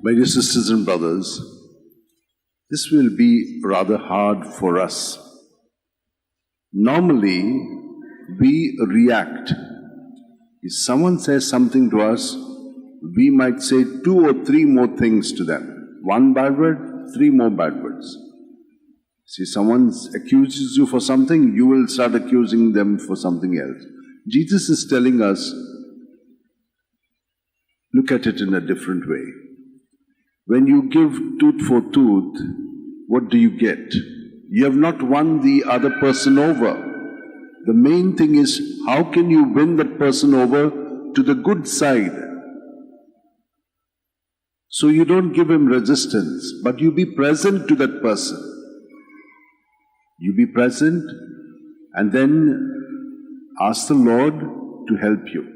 My dear sisters and brothers, this will be rather hard for us. Normally, we react. If someone says something to us, we might say 2 or 3 more things to them. 1 bad word, 3 more bad words. See, someone accuses you for something, you will start accusing them for something else. Jesus is telling us, look at it in a different way. When you give tooth for tooth, what do you get? You have not won the other person over. The main thing is, how can you win that person over to the good side? So you don't give him resistance, but you be present to that person. You be present and then ask the Lord to help you.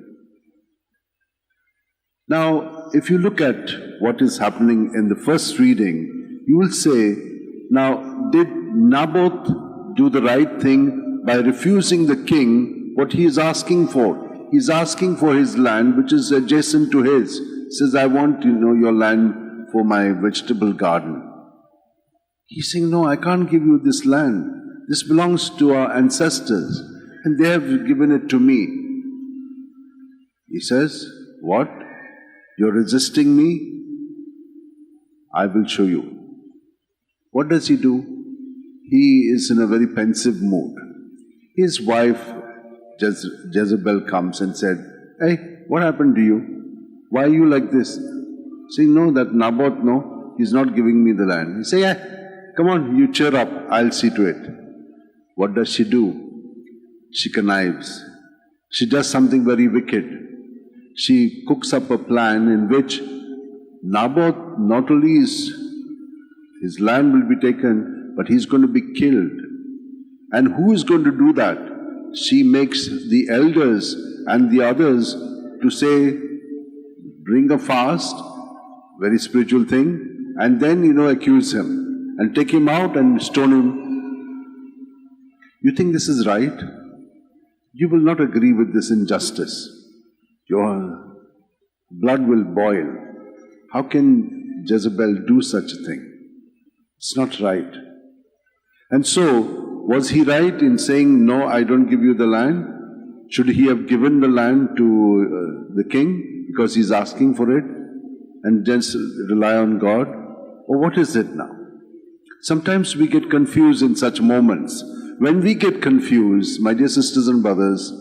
Now, if you look at what is happening in the first reading, you will say, now, did Naboth do the right thing by refusing the king what he is asking for? He is asking for his land, which is adjacent to his. He says, I want, your land for my vegetable garden. He's saying, no, I can't give you this land. This belongs to our ancestors, and they have given it to me. He says, what? You're resisting me? I will show you. What does he do? He is in a very pensive mood. His wife, Jezebel, comes and said, hey, what happened to you? Why are you like this? Saying, no, that Naboth, no, he's not giving me the land. He say, yeah, come on, you cheer up, I'll see to it. What does she do? She connives. She does something very wicked. She cooks up a plan in which Naboth not only his land will be taken, but he's going to be killed. And who is going to do that? She makes the elders and the others to say, bring a fast, very spiritual thing, and then, accuse him and take him out and stone him. You think this is right? You will not agree with this injustice. Your blood will boil. How can Jezebel do such a thing? It's not right. And so, was he right in saying, no, I don't give you the land? Should he have given the land to the king because he's asking for it and just rely on God? Or what is it now? Sometimes we get confused in such moments. When we get confused, my dear sisters and brothers,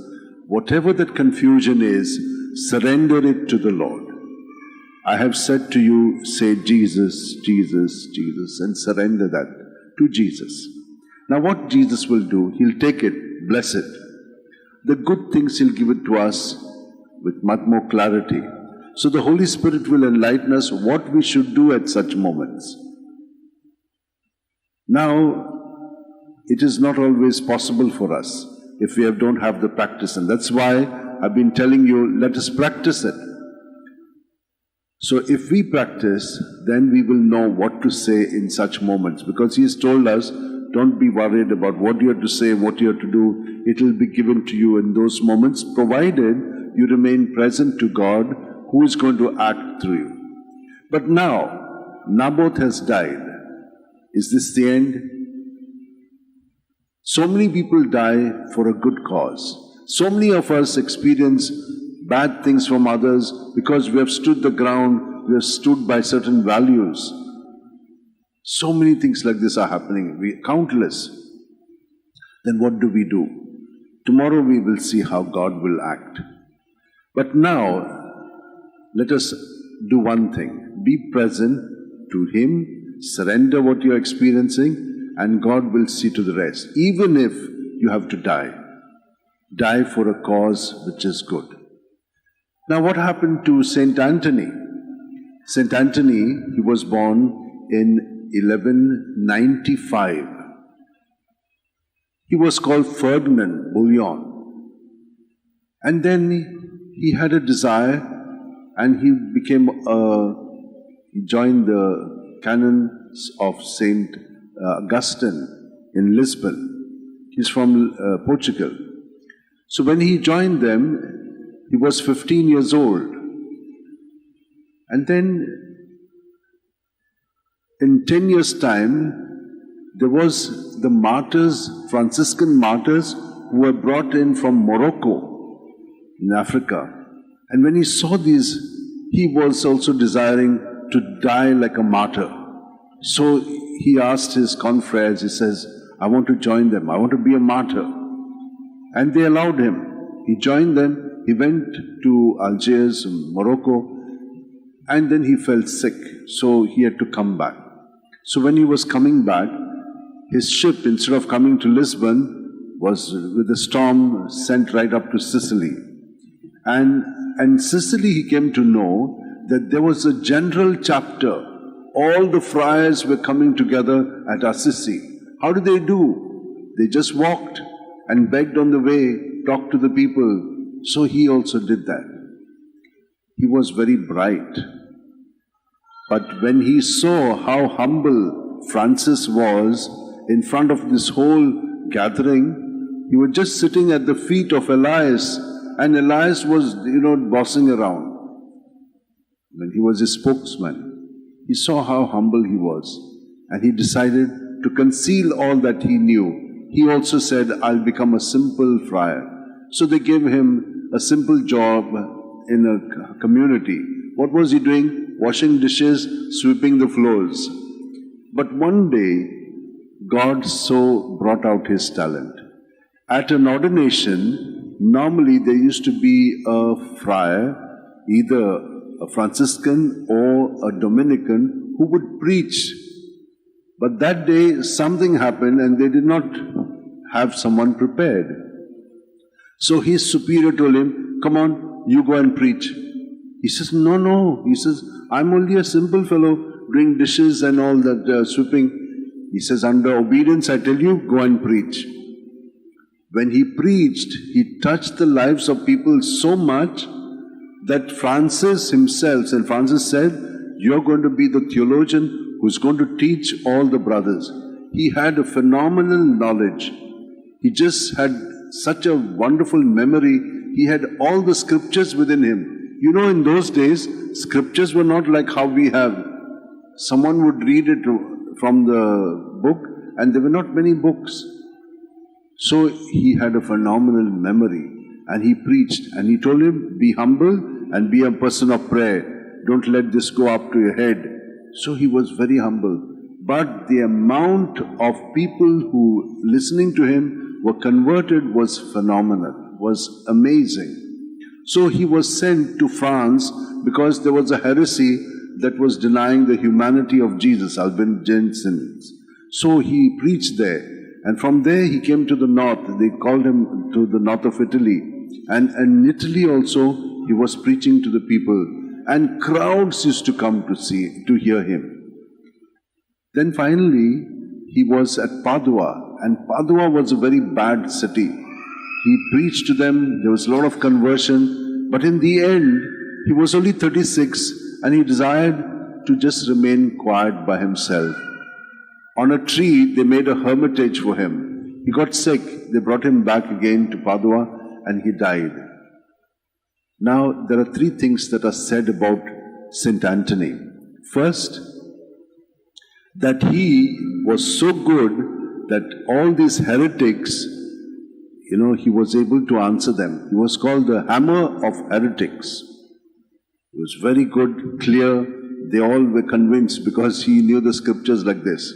whatever that confusion is, surrender it to the Lord. I have said to you, say Jesus, Jesus, Jesus, and surrender that to Jesus. Now what Jesus will do, He'll take it, bless it. The good things He'll give it to us with much more clarity. So the Holy Spirit will enlighten us what we should do at such moments. Now, it is not always possible for us if we don't have the practice, and that's why I've been telling you, let us practice it. So if we practice, then we will know what to say in such moments, because He has told us, don't be worried about what you have to say, what you have to do. It will be given to you in those moments, provided you remain present to God, who is going to act through you. But now, Naboth has died. Is this the end? So many people die for a good cause. So many of us experience bad things from others because we have stood the ground, we have stood by certain values. So many things like this are happening, countless. Then what do we do? Tomorrow we will see how God will act. But now, let us do one thing. Be present to Him, surrender what you are experiencing, and God will see to the rest. Even if you have to die, die for a cause which is good. Now what happened to Saint Anthony? Saint Anthony, he was born in 1195. He was called Ferdinand Bouillon. And then he had a desire and he joined the canons of Saint Augustine in Lisbon. He's from Portugal. So when he joined them, he was 15 years old. And then in 10 years' time, there was the martyrs, Franciscan martyrs, who were brought in from Morocco in Africa. And when he saw these, he was also desiring to die like a martyr. So he asked his confreres, he says, I want to join them, I want to be a martyr. And they allowed him. He joined them, he went to Algiers, Morocco, and then he fell sick, so he had to come back. So when he was coming back, his ship, instead of coming to Lisbon, was with a storm sent right up to Sicily. And Sicily, he came to know that there was a general chapter. All the friars were coming together at Assisi. How did they do? They just walked and begged on the way, talked to the people. So he also did that. He was very bright. But when he saw how humble Francis was in front of this whole gathering, he was just sitting at the feet of Elias, and Elias was, bossing around. When he was his spokesman, he saw how humble he was, and he decided to conceal all that he knew. He also said, I'll become a simple friar. So they gave him a simple job in a community. What was he doing? Washing dishes, sweeping the floors. But one day, God so brought out his talent. At an ordination, normally there used to be a friar, either a Franciscan or a Dominican, who would preach. But that day something happened and they did not have someone prepared. So his superior told him, come on, you go and preach. He says, no. He says, I'm only a simple fellow doing dishes and all that sweeping. He says, under obedience, I tell you, go and preach. When he preached, he touched the lives of people so much that Francis himself, and Francis said, you're going to be the theologian who's going to teach all the brothers. He had a phenomenal knowledge. He just had such a wonderful memory. He had all the scriptures within him. In those days, scriptures were not like how we have. Someone would read it from the book, and there were not many books. So he had a phenomenal memory, and he preached, and he told him, be humble and be a person of prayer. Don't let this go up to your head. So he was very humble. But the amount of people who listening to him were converted was phenomenal, was amazing. So he was sent to France because there was a heresy that was denying the humanity of Jesus, Albigensians. So he preached there. And from there he came to the north. They called him to the north of Italy. And in Italy also he was preaching to the people. And crowds used to come to hear him. Then finally he was at Padua. And Padua was a very bad city. He preached to them, there was a lot of conversion. But in the end, he was only 36 and he desired to just remain quiet by himself. On a tree, they made a hermitage for him. He got sick. They brought him back again to Padua and he died. Now, there are three things that are said about Saint Anthony. First, that he was so good that all these heretics, he was able to answer them. He was called the hammer of heretics. He was very good, clear. They all were convinced because he knew the scriptures like this.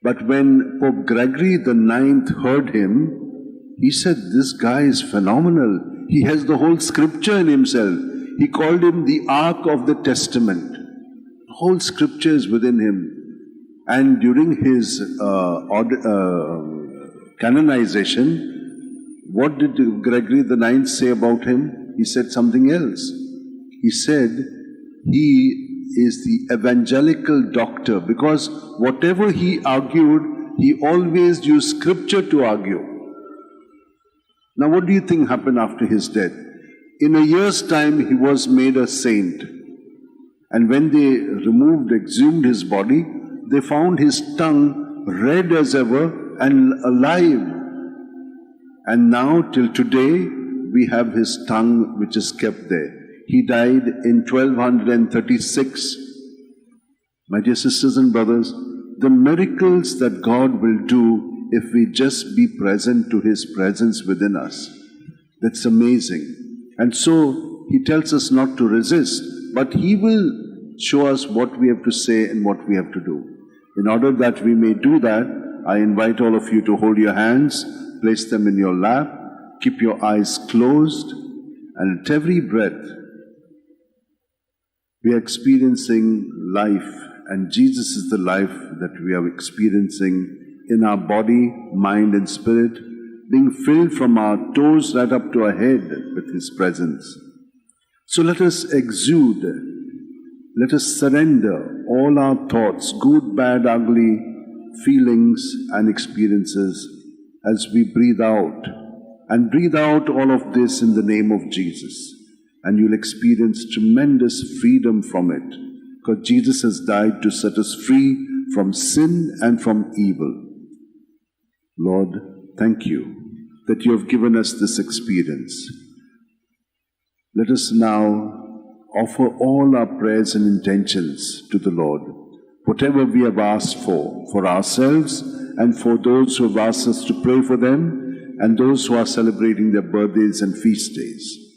But when Pope Gregory the IX heard him, he said, this guy is phenomenal. He has the whole scripture in himself. He called him the Ark of the Testament. The whole scripture is within him. And during his canonization, what did Gregory the IX say about him? He said something else. He said, he is the evangelical doctor, because whatever he argued, he always used scripture to argue. Now what do you think happened after his death? In a year's time, he was made a saint. And when they exhumed his body, they found his tongue red as ever and alive. And now, till today, we have his tongue which is kept there. He died in 1236. My dear sisters and brothers, the miracles that God will do if we just be present to His presence within us, that's amazing. And so He tells us not to resist, but He will show us what we have to say and what we have to do. In order that we may do that, I invite all of you to hold your hands, place them in your lap, keep your eyes closed, and at every breath, we are experiencing life, and Jesus is the life that we are experiencing in our body, mind, and spirit, being filled from our toes right up to our head with His presence. So let us exude, let us surrender all our thoughts, good, bad, ugly, feelings and experiences as we breathe out. And breathe out all of this in the name of Jesus. And you'll experience tremendous freedom from it, because Jesus has died to set us free from sin and from evil. Lord, thank you that you have given us this experience. Let us now offer all our prayers and intentions to the Lord, whatever we have asked for ourselves and for those who have asked us to pray for them, and those who are celebrating their birthdays and feast days.